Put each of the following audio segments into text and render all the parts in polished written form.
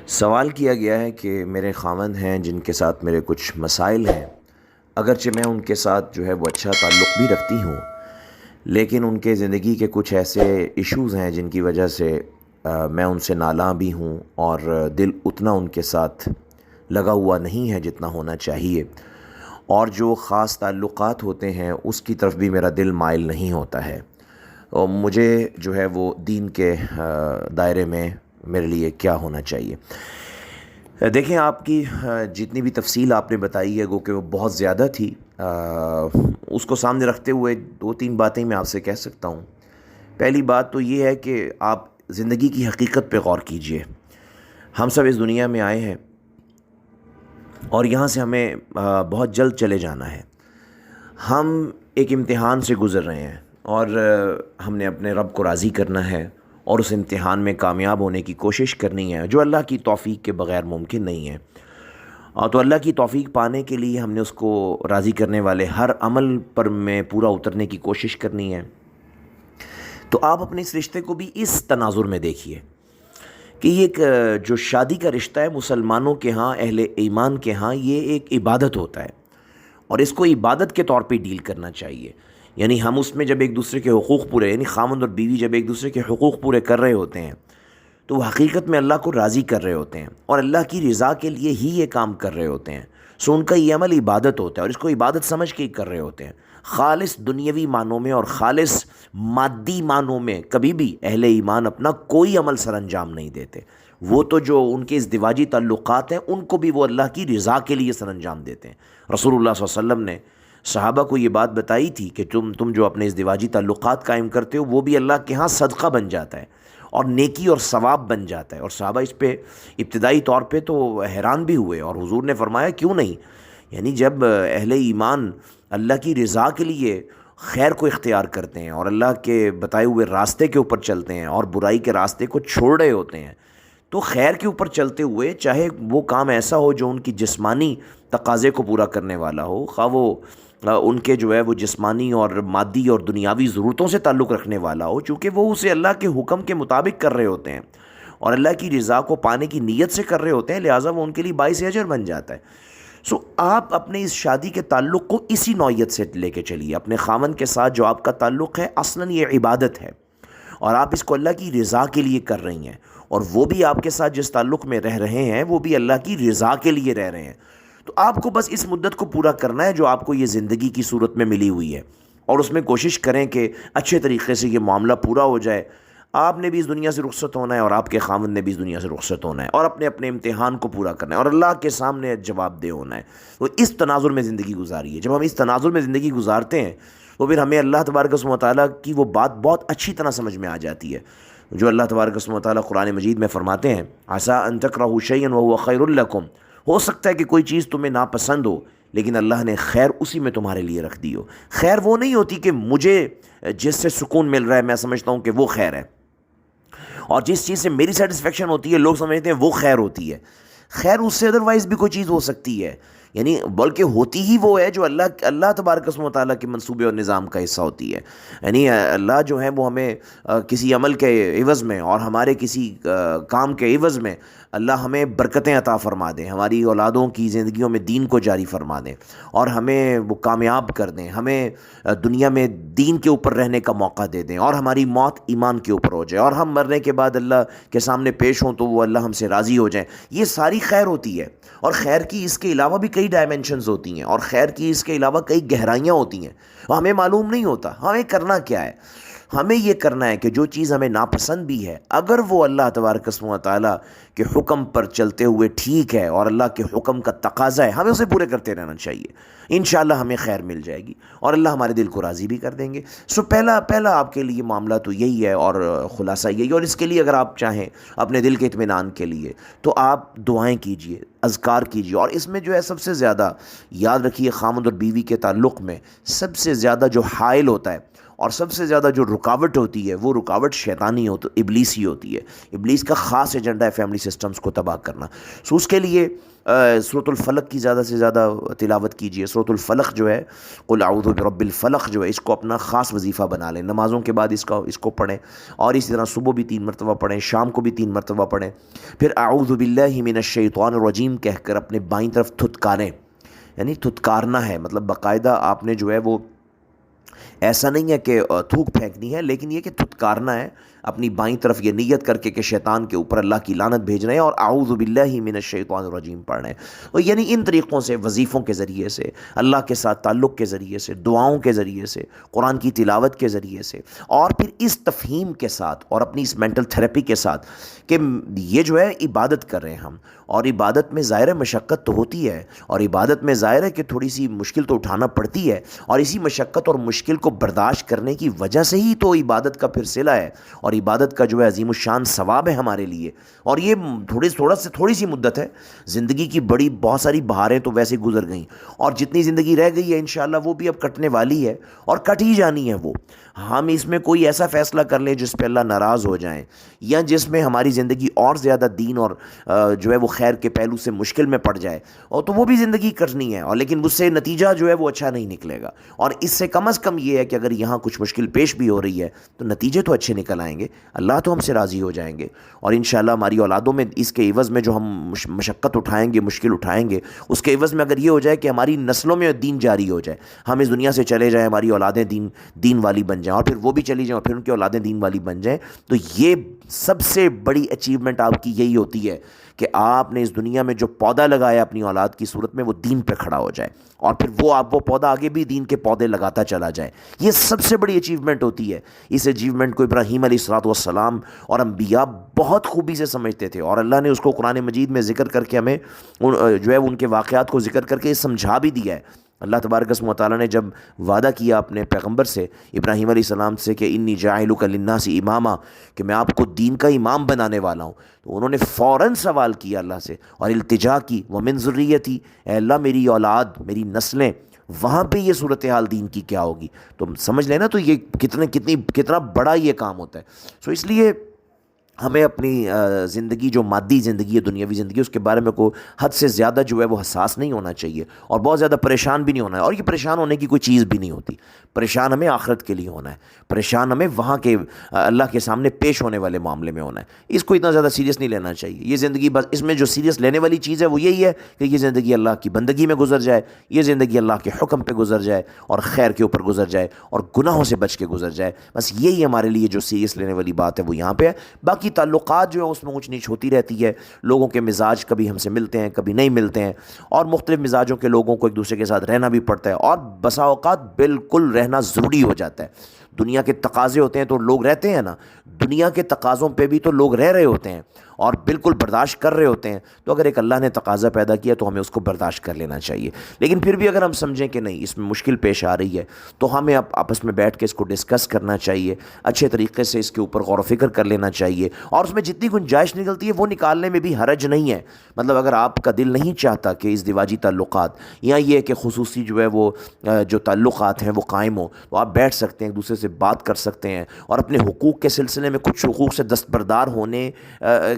سوال کیا گیا ہے کہ میرے خاوند ہیں جن کے ساتھ میرے کچھ مسائل ہیں، اگرچہ میں ان کے ساتھ جو ہے وہ اچھا تعلق بھی رکھتی ہوں، لیکن ان کے زندگی کے کچھ ایسے ایشوز ہیں جن کی وجہ سے میں ان سے نالاں بھی ہوں اور دل اتنا ان کے ساتھ لگا ہوا نہیں ہے جتنا ہونا چاہیے، اور جو خاص تعلقات ہوتے ہیں اس کی طرف بھی میرا دل مائل نہیں ہوتا ہے۔ اور مجھے جو ہے وہ دین کے دائرے میں میرے لیے کیا ہونا چاہیے؟ دیکھیں، آپ کی جتنی بھی تفصیل آپ نے بتائی ہے گو کہ وہ بہت زیادہ تھی، اس کو سامنے رکھتے ہوئے دو تین باتیں میں آپ سے کہہ سکتا ہوں۔ پہلی بات تو یہ ہے کہ آپ زندگی کی حقیقت پہ غور کیجئے۔ ہم سب اس دنیا میں آئے ہیں اور یہاں سے ہمیں بہت جلد چلے جانا ہے۔ ہم ایک امتحان سے گزر رہے ہیں اور ہم نے اپنے رب کو راضی کرنا ہے اور اس امتحان میں کامیاب ہونے کی کوشش کرنی ہے، جو اللہ کی توفیق کے بغیر ممکن نہیں ہے۔ اور تو اللہ کی توفیق پانے کے لیے ہم نے اس کو راضی کرنے والے ہر عمل پر میں پورا اترنے کی کوشش کرنی ہے۔ تو آپ اپنے اس رشتے کو بھی اس تناظر میں دیکھیے کہ یہ ایک جو شادی کا رشتہ ہے مسلمانوں کے ہاں، اہل ایمان کے ہاں، یہ ایک عبادت ہوتا ہے اور اس کو عبادت کے طور پہ ڈیل کرنا چاہیے۔ یعنی ہم اس میں جب ایک دوسرے کے حقوق پورے، یعنی خاوند اور بیوی جب ایک دوسرے کے حقوق پورے کر رہے ہوتے ہیں تو وہ حقیقت میں اللہ کو راضی کر رہے ہوتے ہیں اور اللہ کی رضا کے لیے ہی یہ کام کر رہے ہوتے ہیں۔ سو ان کا یہ عمل عبادت ہوتا ہے اور اس کو عبادت سمجھ کے ہی کر رہے ہوتے ہیں۔ خالص دنیاوی معنوں میں اور خالص مادی معنوں میں کبھی بھی اہل ایمان اپنا کوئی عمل سر انجام نہیں دیتے۔ وہ تو جو ان کے ازدواجی تعلقات ہیں ان کو بھی وہ اللہ کی رضا کے لیے سر انجام دیتے ہیں۔ رسول اللہ صلی اللہ علیہ وسلم نے صحابہ کو یہ بات بتائی تھی کہ تم جو اپنے ازدواجی تعلقات قائم کرتے ہو وہ بھی اللہ کے ہاں صدقہ بن جاتا ہے اور نیکی اور ثواب بن جاتا ہے۔ اور صحابہ اس پہ ابتدائی طور پہ تو حیران بھی ہوئے اور حضور نے فرمایا کیوں نہیں؟ یعنی جب اہل ایمان اللہ کی رضا کے لیے خیر کو اختیار کرتے ہیں اور اللہ کے بتائے ہوئے راستے کے اوپر چلتے ہیں اور برائی کے راستے کو چھوڑ رہے ہوتے ہیں، تو خیر کے اوپر چلتے ہوئے چاہے وہ کام ایسا ہو جو ان کی جسمانی تقاضے کو پورا کرنے والا ہو، خواہ وہ ان کے جو ہے وہ جسمانی اور مادی اور دنیاوی ضرورتوں سے تعلق رکھنے والا ہو، چونکہ وہ اسے اللہ کے حکم کے مطابق کر رہے ہوتے ہیں اور اللہ کی رضا کو پانے کی نیت سے کر رہے ہوتے ہیں، لہٰذا وہ ان کے لیے باعث اجر بن جاتا ہے۔ سو آپ اپنے اس شادی کے تعلق کو اسی نوعیت سے لے کے چلیے۔ اپنے خاوند کے ساتھ جو آپ کا تعلق ہے اصلاً یہ عبادت ہے اور آپ اس کو اللہ کی رضا کے لیے کر رہی ہیں، اور وہ بھی آپ کے ساتھ جس تعلق میں رہ رہے ہیں وہ بھی اللہ کی رضا کے لیے رہ رہے ہیں۔ تو آپ کو بس اس مدت کو پورا کرنا ہے جو آپ کو یہ زندگی کی صورت میں ملی ہوئی ہے، اور اس میں کوشش کریں کہ اچھے طریقے سے یہ معاملہ پورا ہو جائے۔ آپ نے بھی اس دنیا سے رخصت ہونا ہے اور آپ کے خاوند نے بھی اس دنیا سے رخصت ہونا ہے اور اپنے اپنے امتحان کو پورا کرنا ہے اور اللہ کے سامنے جواب دہ ہونا ہے۔ تو اس تناظر میں زندگی گزاریے۔ جب ہم اس تناظر میں زندگی گزارتے ہیں تو پھر ہمیں اللہ تبارک و تعالیٰ کی وہ بات بہت اچھی طرح سمجھ میں آ جاتی ہے جو اللہ تبارک و تعالیٰ قرآن مجید میں فرماتے ہیں، عسیٰ ان تکرہوا شیئا وہو خیر لکم، ہو سکتا ہے کہ کوئی چیز تمہیں ناپسند ہو لیکن اللہ نے خیر اسی میں تمہارے لیے رکھ دی ہو۔ خیر وہ نہیں ہوتی کہ مجھے جس سے سکون مل رہا ہے میں سمجھتا ہوں کہ وہ خیر ہے، اور جس چیز سے میری سیٹسفیکشن ہوتی ہے لوگ سمجھتے ہیں وہ خیر ہوتی ہے۔ خیر اس سے ادروائز بھی کوئی چیز ہو سکتی ہے، یعنی بلکہ ہوتی ہی وہ ہے جو اللہ تبارک و تعالیٰ کے منصوبے اور نظام کا حصہ ہوتی ہے۔ یعنی اللہ جو ہے وہ ہمیں کسی عمل کے عوض میں اور ہمارے کسی کام کے عوض میں اللہ ہمیں برکتیں عطا فرما دیں، ہماری اولادوں کی زندگیوں میں دین کو جاری فرما دیں اور ہمیں وہ کامیاب کر دیں، ہمیں دنیا میں دین کے اوپر رہنے کا موقع دے دیں اور ہماری موت ایمان کے اوپر ہو جائے اور ہم مرنے کے بعد اللہ کے سامنے پیش ہوں تو وہ اللہ ہم سے راضی ہو جائیں۔ یہ ساری خیر ہوتی ہے، اور خیر کی اس کے علاوہ بھی کئی ڈائمنشنز ہوتی ہیں اور خیر کی اس کے علاوہ کئی گہرائیاں ہوتی ہیں، اور ہمیں معلوم نہیں ہوتا ہمیں کرنا کیا ہے۔ ہمیں یہ کرنا ہے کہ جو چیز ہمیں ناپسند بھی ہے اگر وہ اللہ تبارک و تعالیٰ کے حکم پر چلتے ہوئے ٹھیک ہے اور اللہ کے حکم کا تقاضا ہے، ہمیں اسے پورے کرتے رہنا چاہیے۔ انشاءاللہ ہمیں خیر مل جائے گی اور اللہ ہمارے دل کو راضی بھی کر دیں گے۔ سو پہلا آپ کے لیے معاملہ تو یہی ہے اور خلاصہ یہی ہے، اور اس کے لیے اگر آپ چاہیں اپنے دل کے اطمینان کے لیے تو آپ دعائیں کیجئے، اذکار کیجئے، اور اس میں جو ہے سب سے زیادہ یاد رکھیے خاوند اور بیوی کے تعلق میں سب سے زیادہ جو حائل ہوتا ہے اور سب سے زیادہ جو رکاوٹ ہوتی ہے وہ رکاوٹ شیطانی ابلیسی ہوتی ہے. ابلیس کا خاص ایجنڈا ہے فیملی سسٹمز کو تباہ کرنا. سو اس کے لیے سورۃ الفلق کی زیادہ سے زیادہ تلاوت کیجیے. سورۃ الفلق جو ہے، قل اعوذ برب الفلق جو ہے، اس کو اپنا خاص وظیفہ بنا لیں. نمازوں کے بعد اس کو پڑھیں، اور اسی طرح صبح بھی 3 مرتبہ پڑھیں، شام کو بھی 3 مرتبہ پڑھیں. پھر اعوذ باللہ من الشیطان الرجیم کہہ کر اپنے بائیں طرف تھتکاریں. یعنی تھتکارنا ہے، مطلب باقاعدہ آپ نے جو ہے وہ ایسا نہیں ہے کہ تھوک پھینکنی ہے، لیکن یہ کہ تھتکارنا ہے اپنی بائیں طرف، یہ نیت کر کے کہ شیطان کے اوپر اللہ کی لعنت بھیج رہے ہیں، اور اعوذ باللہ من الشیطان الرجیم پڑھ رہے ہیں. اور یعنی ان طریقوں سے، وظیفوں کے ذریعے سے، اللہ کے ساتھ تعلق کے ذریعے سے، دعاؤں کے ذریعے سے، قرآن کی تلاوت کے ذریعے سے، اور پھر اس تفہیم کے ساتھ اور اپنی اس مینٹل تھراپی کے ساتھ کہ یہ جو ہے عبادت کر رہے ہیں ہم، اور عبادت میں ظاہر مشقت تو ہوتی ہے، اور عبادت میں ظاہر ہے کہ تھوڑی سی مشکل تو اٹھانا پڑتی ہے، اور اسی مشقت اور مشکل کو برداشت کرنے کی وجہ سے ہی تو عبادت کا پھر صلہ ہے، اور عبادت کا جو ہے عظیم الشان ثواب ہے ہمارے لیے. اور یہ تھوڑی سی مدت ہے. زندگی کی بہت ساری بہاریں تو ویسے گزر گئیں، اور جتنی زندگی رہ گئی ہے انشاءاللہ وہ بھی اب کٹنے والی ہے، اور کٹ ہی جانی ہے. وہ ہم اس میں کوئی ایسا فیصلہ کر لیں جس پہ اللہ ناراض ہو جائیں، یا جس میں ہماری زندگی اور زیادہ دین اور جو ہے وہ خیر کے پہلو سے مشکل میں پڑ جائے، اور تو وہ بھی زندگی کٹنی ہے، اور لیکن اس سے نتیجہ جو ہے وہ اچھا نہیں نکلے گا. اور اس سے کم از کم یہ ہے کہ اگر یہاں کچھ مشکل پیش بھی ہو رہی ہے تو نتیجے تو اچھے نکل آئیں گے، اللہ تو ہم سے راضی ہو جائیں گے. اور انشاءاللہ ہماری اولادوں میں اس کے عوض میں جو ہم مشقت اٹھائیں گے، مشکل اٹھائیں گے، اس کے عوض میں اگر یہ ہو جائے کہ ہماری نسلوں میں دین جاری ہو جائے، ہم اس دنیا سے چلے جائیں، ہماری اولادیں دین والی بن جائیں، اور پھر وہ بھی چلی جائیں، اور پھر ان کی اولادیں دین والی بن جائیں، تو یہ سب سے بڑی اچیومنٹ آپ کی یہی ہوتی ہے کہ آپ نے اس دنیا میں جو پودا لگایا اپنی اولاد کی صورت میں، وہ دین پہ کھڑا ہو جائے، اور پھر وہ پودا آگے بھی دین کے پودے لگاتا چلا جائے. یہ سب سے بڑی اچیومنٹ ہوتی ہے. اس اچیومنٹ کو ابراہیم علیہ السلام اور انبیاء بہت خوبی سے سمجھتے تھے، اور اللہ نے اس کو قرآن مجید میں ذکر کر کے ہمیں جو ہے ان کے واقعات کو ذکر کر کے سمجھا بھی دیا ہے. اللہ تبارک و تعالیٰ نے جب وعدہ کیا اپنے پیغمبر سے، ابراہیم علیہ السلام سے، کہ انی جاعلک للناس اماما، کہ میں آپ کو دین کا امام بنانے والا ہوں، تو انہوں نے فوراً سوال کیا اللہ سے اور التجا کی، ومن ذریتی، اے اللہ میری اولاد، میری نسلیں، وہاں پہ یہ صورتحال دین کی کیا ہوگی. تو سمجھ لینا تو یہ کتنا بڑا یہ کام ہوتا ہے. سو اس لیے ہمیں اپنی زندگی، جو مادی زندگی ہے، دنیاوی زندگی، اس کے بارے میں کوئی حد سے زیادہ جو ہے وہ حساس نہیں ہونا چاہیے، اور بہت زیادہ پریشان بھی نہیں ہونا ہے. اور یہ پریشان ہونے کی کوئی چیز بھی نہیں ہوتی. پریشان ہمیں آخرت کے لیے ہونا ہے، پریشان ہمیں وہاں کے اللہ کے سامنے پیش ہونے والے معاملے میں ہونا ہے. اس کو اتنا زیادہ سیریس نہیں لینا چاہیے. یہ زندگی بس، اس میں جو سیریس لینے والی چیز ہے وہ یہی ہے کہ یہ زندگی اللہ کی بندگی میں گزر جائے، یہ زندگی اللہ کے حکم پہ گزر جائے، اور خیر کے اوپر گزر جائے، اور گناہوں سے بچ کے گزر جائے. بس یہی ہمارے لیے جو سیریس لینے والی بات ہے وہ یہاں پہ ہے. باقی تعلقات جو ہے اس میں اونچ نیچ ہوتی رہتی ہے. لوگوں کے مزاج کبھی ہم سے ملتے ہیں، کبھی نہیں ملتے ہیں، اور مختلف مزاجوں کے لوگوں کو ایک دوسرے کے ساتھ رہنا بھی پڑتا ہے، اور بسا اوقات بالکل رہنا ضروری ہو جاتا ہے. دنیا کے تقاضے ہوتے ہیں تو لوگ رہتے ہیں نا، دنیا کے تقاضوں پہ بھی تو لوگ رہ رہے ہوتے ہیں اور بالکل برداشت کر رہے ہوتے ہیں. تو اگر ایک اللہ نے تقاضا پیدا کیا تو ہمیں اس کو برداشت کر لینا چاہیے. لیکن پھر بھی اگر ہم سمجھیں کہ نہیں، اس میں مشکل پیش آ رہی ہے، تو ہمیں آپس میں بیٹھ کے اس کو ڈسکس کرنا چاہیے، اچھے طریقے سے اس کے اوپر غور و فکر کر لینا چاہیے، اور اس میں جتنی گنجائش نکلتی ہے وہ نکالنے میں بھی حرج نہیں ہے. مطلب اگر آپ کا دل نہیں چاہتا کہ اس ازدواجی تعلقات یا یہ کہ خصوصی جو ہے وہ جو تعلقات ہیں وہ قائم ہوں، تو آپ بیٹھ سکتے ہیں، ایک دوسرے سے بات کر سکتے ہیں، اور اپنے حقوق کے سلسلے میں کچھ حقوق سے دستبردار ہونے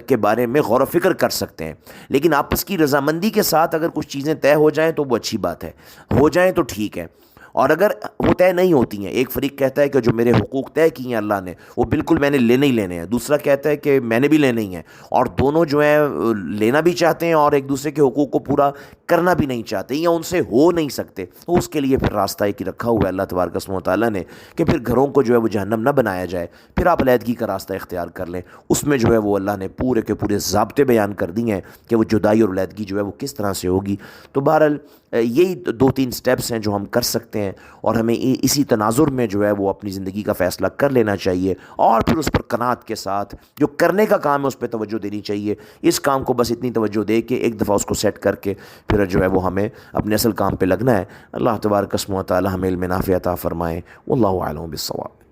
کے بارے میں غور و فکر کر سکتے ہیں. لیکن آپس کی رضامندی کے ساتھ اگر کچھ چیزیں طے ہو جائیں تو وہ اچھی بات ہے، ہو جائیں تو ٹھیک ہے. اور اگر وہ طے نہیں ہوتی ہیں، ایک فریق کہتا ہے کہ جو میرے حقوق طے کیے ہیں اللہ نے وہ بالکل میں نے لینے ہی لینے ہیں، دوسرا کہتا ہے کہ میں نے بھی لینے ہی ہیں، اور دونوں جو ہیں لینا بھی چاہتے ہیں اور ایک دوسرے کے حقوق کو پورا کرنا بھی نہیں چاہتے یا ان سے ہو نہیں سکتے، تو اس کے لیے پھر راستہ ایک ہی رکھا ہوا ہے اللہ تبارک و تعالیٰ نے کہ پھر گھروں کو جو ہے وہ جہنم نہ بنایا جائے. پھر آپ علیحدگی کا راستہ اختیار کر لیں. اس میں جو ہے وہ اللہ نے پورے کے پورے ضابطے بیان کر دی ہیں کہ وہ جدائی اور علیحدگی جو ہے وہ کس طرح سے ہوگی. تو بہرحال یہی 2-3 سٹیپس ہیں جو ہم کر سکتے ہیں، اور ہمیں اسی تناظر میں جو ہے وہ اپنی زندگی کا فیصلہ کر لینا چاہیے، اور پھر اس پر قناعت کے ساتھ جو کرنے کا کام ہے اس پہ توجہ دینی چاہیے. اس کام کو بس اتنی توجہ دے کے ایک دفعہ اس کو سیٹ کر کے پھر جو ہے وہ ہمیں اپنے اصل کام پہ لگنا ہے. اللہ تبارک و تعالی ہمیں علم نافع عطا فرمائے. واللہ اعلم بالصواب.